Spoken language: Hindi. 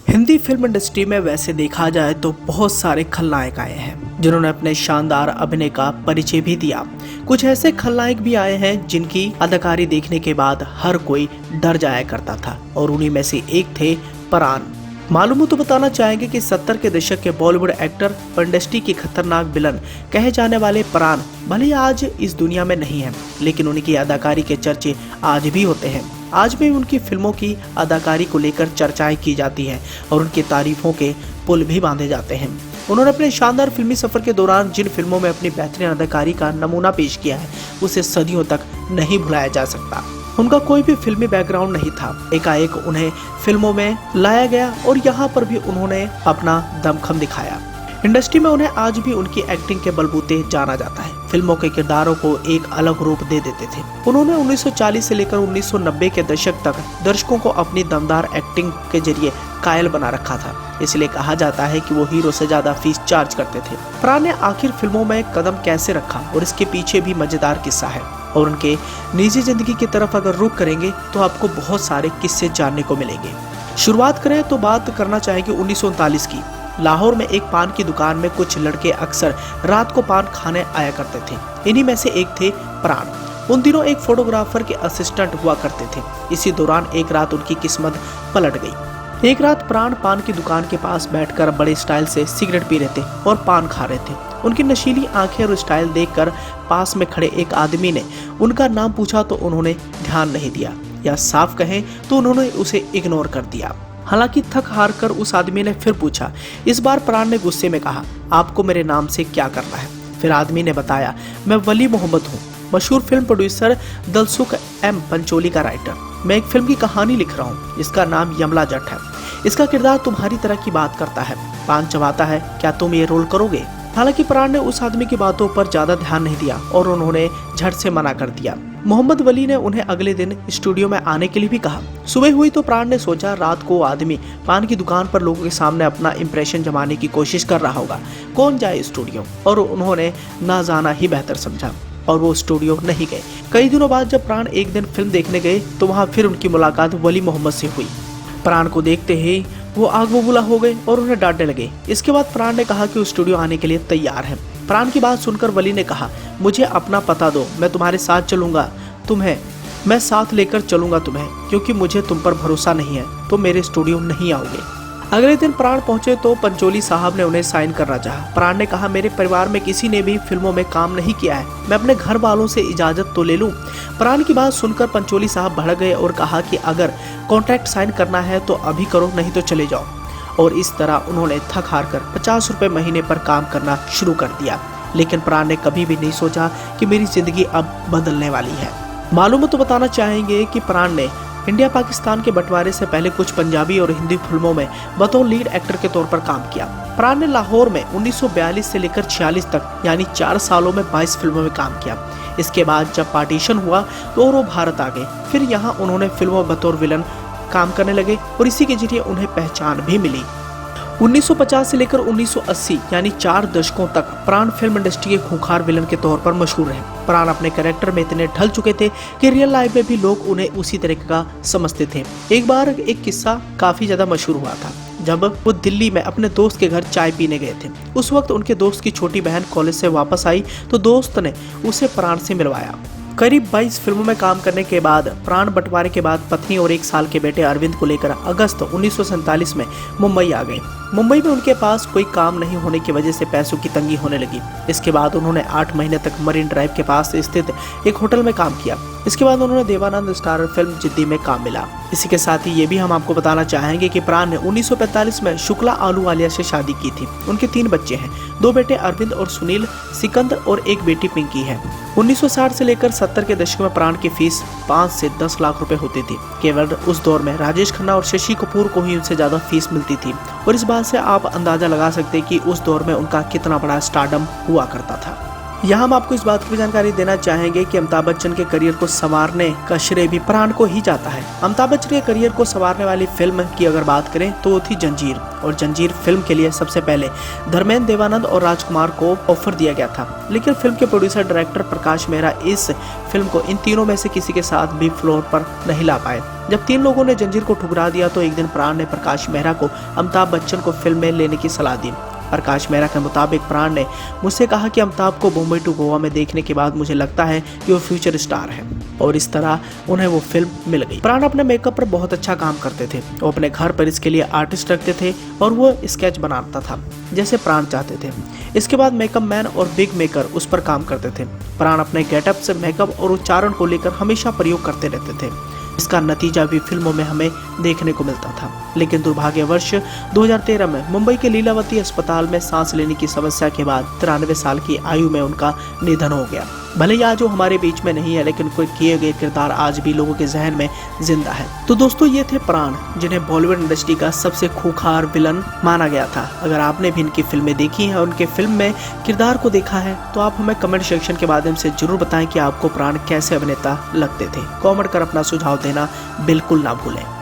हिंदी फिल्म इंडस्ट्री में वैसे देखा जाए तो बहुत सारे खलनायक आए हैं जिन्होंने अपने शानदार अभिनय का परिचय भी दिया। कुछ ऐसे खलनायक भी आए हैं जिनकी अदाकारी देखने के बाद हर कोई डर जाया करता था और उन्हीं में से एक थे प्राण। मालूम हो तो बताना चाहेंगे कि 70 के दशक के बॉलीवुड एक्टर और इंडस्ट्री की खतरनाक विलन कहे जाने वाले प्राण भले आज इस दुनिया में नहीं है, लेकिन उनकी अदाकारी के चर्चे आज भी होते हैं। आज भी उनकी फिल्मों की अदाकारी को लेकर चर्चाएं की जाती हैं और उनकी तारीफों के पुल भी बांधे जाते हैं। उन्होंने अपने शानदार फिल्मी सफर के दौरान जिन फिल्मों में अपनी बेहतरीन अदाकारी का नमूना पेश किया है उसे सदियों तक नहीं भुलाया जा सकता। उनका कोई भी फिल्मी बैकग्राउंड नहीं था, एकाएक उन्हें फिल्मों में लाया गया और यहाँ पर भी उन्होंने अपना दमखम दिखाया। इंडस्ट्री में उन्हें आज भी उनकी एक्टिंग के बलबूते जाना जाता है। फिल्मों के किरदारों को एक अलग रूप दे देते थे। उन्होंने 1940 से लेकर 1990 के दशक तक दर्शकों को अपनी दमदार एक्टिंग के जरिए कायल बना रखा था। इसलिए कहा जाता है कि वो हीरो से ज्यादा फीस चार्ज करते थे। प्राण ने आखिर फिल्मों में कदम कैसे रखा और इसके पीछे भी मजेदार किस्सा है और उनके निजी जिंदगी की तरफ अगर रुख करेंगे तो आपको बहुत सारे किस्से जानने को मिलेंगे। शुरुआत करें तो बात करना चाहेंगे 1939 की। लाहौर में एक पान की दुकान में कुछ लड़के अक्सर रात को पान खाने आया करते थे। इन्हीं में से एक थे प्राण। उन दिनों एक फोटोग्राफर के असिस्टेंट हुआ करते थे। इसी दौरान एक रात उनकी किस्मत पलट गई। एक रात प्राण पान की दुकान के पास बैठकर बड़े स्टाइल से सिगरेट पी रहे थे और पान खा रहे थे। उनकी नशीली आंखें और स्टाइल देखकर पास में खड़े एक आदमी ने उनका नाम पूछा तो उन्होंने ध्यान नहीं दिया, या साफ कहें तो उन्होंने उसे इग्नोर कर दिया। हालांकि थक हार कर उस आदमी ने फिर पूछा। इस बार प्राण ने गुस्से में कहा, आपको मेरे नाम से क्या करना है? फिर आदमी ने बताया, मैं वली मोहम्मद हूँ, मशहूर film producer Dilsukh M Pancholi का राइटर। मैं एक फिल्म की कहानी लिख रहा हूँ, इसका नाम यमला जट है। इसका किरदार तुम्हारी तरह की बात करता है, पान चबाता है, क्या तुम ये रोल करोगे? हालांकि प्राण ने उस आदमी की बातों पर ज्यादा ध्यान नहीं दिया और उन्होंने झट से मना कर दिया। मोहम्मद वली ने उन्हें अगले दिन स्टूडियो में आने के लिए भी कहा। सुबह हुई तो प्राण ने सोचा रात को वो आदमी पान की दुकान पर लोगों के सामने अपना इंप्रेशन जमाने की कोशिश कर रहा होगा, कौन जाए स्टूडियो, और उन्होंने ना जाना ही बेहतर समझा और वो स्टूडियो नहीं गए। कई दिनों बाद जब प्राण एक दिन फिल्म देखने गए तो वहाँ फिर उनकी मुलाकात वली मोहम्मद से हुई। प्राण को देखते ही वो आग बबूला हो गए और उन्हें डांटने लगे। इसके बाद प्राण ने कहा कि वो स्टूडियो आने के लिए तैयार है। प्राण की बात सुनकर वली ने कहा, मुझे अपना पता दो, मैं तुम्हारे साथ चलूंगा, मैं साथ लेकर चलूंगा तुम्हें, क्योंकि मुझे तुम पर भरोसा नहीं है तो मेरे स्टूडियो नहीं आओगे। अगले दिन प्राण पहुंचे तो पंचोली साहब ने उन्हें साइन करना चाहा। प्राण ने कहा, मेरे परिवार में किसी ने भी फिल्मों में काम नहीं किया है, मैं अपने घर वालों से इजाजत तो ले लूं। प्राण की बात सुनकर पंचोली साहब भड़क गए और कहा कि अगर कॉन्ट्रैक्ट साइन करना है तो अभी करो, नहीं तो चले जाओ। और इस तरह उन्होंने थक हार कर 50 रुपए महीने पर काम करना शुरू कर दिया। लेकिन प्राण ने कभी भी नहीं सोचा कि मेरी जिंदगी अब बदलने वाली है। मालूम तो बताना चाहेंगे कि प्राण ने इंडिया पाकिस्तान के बंटवारे से पहले कुछ पंजाबी और हिंदी फिल्मों में बतौर लीड एक्टर के तौर पर काम किया। प्राण ने लाहौर में 1942 से लेकर 46 तक यानी 4 सालों में 22 फिल्मों में काम किया। इसके बाद जब पार्टीशन हुआ तो वो भारत आ गए। फिर यहाँ उन्होंने फिल्मों में बतौर विलन काम करने लगे और इसी के जरिए उन्हें पहचान भी मिली। 1950 से लेकर 1980 यानी 4 दशकों तक प्राण फिल्म इंडस्ट्री के खूंखार विलन के तौर पर मशहूर रहे। प्राण अपने कैरेक्टर में इतने ढल चुके थे कि रियल लाइफ में भी लोग उन्हें उसी तरह का समझते थे। एक बार एक किस्सा काफी ज्यादा मशहूर हुआ था जब वो दिल्ली में अपने दोस्त के घर चाय पीने गए थे। उस वक्त उनके दोस्त की छोटी बहन कॉलेज से वापस आई तो दोस्त ने उसे प्राण से मिलवाया। करीब 22 फिल्मों में काम करने के बाद प्राण बंटवारे के बाद पत्नी और 1 साल के बेटे अरविंद को लेकर अगस्त 1947 में मुंबई आ गए। मुंबई में उनके पास कोई काम नहीं होने की वजह से पैसों की तंगी होने लगी। इसके बाद उन्होंने 8 महीने तक मरीन ड्राइव के पास स्थित एक होटल में काम किया। इसके बाद उन्होंने देवानंद स्टारर फिल्म जिद्दी में काम मिला। इसी के साथ ही ये भी हम आपको बताना चाहेंगे कि प्राण ने 1945 में शुक्ला आलूवालिया से शादी की थी। उनके 3 बच्चे हैं, 2 बेटे अरविंद और सुनील, सिकंदर और एक बेटी पिंकी है। 1960 से लेकर 70 के दशक में प्राण की फीस 5 से 10 लाख रुपए होती थी। केवल उस दौर में राजेश खन्ना और शशि कपूर को ही उनसे ज्यादा फीस मिलती थी और इस बात से आप अंदाजा लगा सकते हैं कि उस दौर में उनका कितना बड़ा स्टारडम हुआ करता था। यहाँ हम आपको इस बात की भी जानकारी देना चाहेंगे कि अमिताभ बच्चन के करियर को संवारने का श्रेय भी प्राण को ही जाता है। अमिताभ बच्चन के करियर को संवारने वाली फिल्म की अगर बात करें तो वो थी जंजीर, और जंजीर फिल्म के लिए सबसे पहले धर्मेंद्र, देवानंद और राजकुमार को ऑफर दिया गया था, लेकिन फिल्म के प्रोड्यूसर डायरेक्टर प्रकाश मेहरा इस फिल्म को इन तीनों में से किसी के साथ भी फ्लोर पर नहीं ला पाए। जब 3 लोगों ने जंजीर को ठुकरा दिया तो एक दिन प्राण ने प्रकाश मेहरा को अमिताभ बच्चन को फिल्म में लेने की सलाह दी। प्रकाश मेहरा के मुताबिक प्राण ने मुझसे कहा कि अमिताभ को बॉम्बे टू गोवा में देखने के बाद मुझे लगता है कि वो फ्यूचर स्टार है, और इस तरह उन्हें वो फिल्म मिल गई। प्राण अपने मेकअप पर बहुत अच्छा काम करते थे। वो अपने घर पर इसके लिए आर्टिस्ट रखते थे और वो स्केच बनाता था जैसे प्राण चाहते थे। इसके बाद मेकअप मैन और बिग मेकर उस पर काम करते थे। प्राण अपने गेटअप से मेकअप और उच्चारण को लेकर हमेशा प्रयोग करते रहते थे। इसका नतीजा भी फिल्मों में हमें देखने को मिलता था। लेकिन दुर्भाग्यवश 2013 में मुंबई के लीलावती अस्पताल में सांस लेने की समस्या के बाद 93 साल की आयु में उनका निधन हो गया। भले ही आज वो हमारे बीच में नहीं है, लेकिन कोई किए गए किरदार आज भी लोगों के जहन में जिंदा है। तो दोस्तों, ये थे प्राण, जिन्हें बॉलीवुड इंडस्ट्री का सबसे खूंखार विलन माना गया था। अगर आपने भी इनकी फिल्में देखी हैं और उनके फिल्म में किरदार को देखा है तो आप हमें कमेंट सेक्शन के माध्यम से जरूर बताएं कि आपको प्राण कैसे अभिनेता लगते थे। कमेंट कर अपना सुझाव देना बिल्कुल ना भूलें।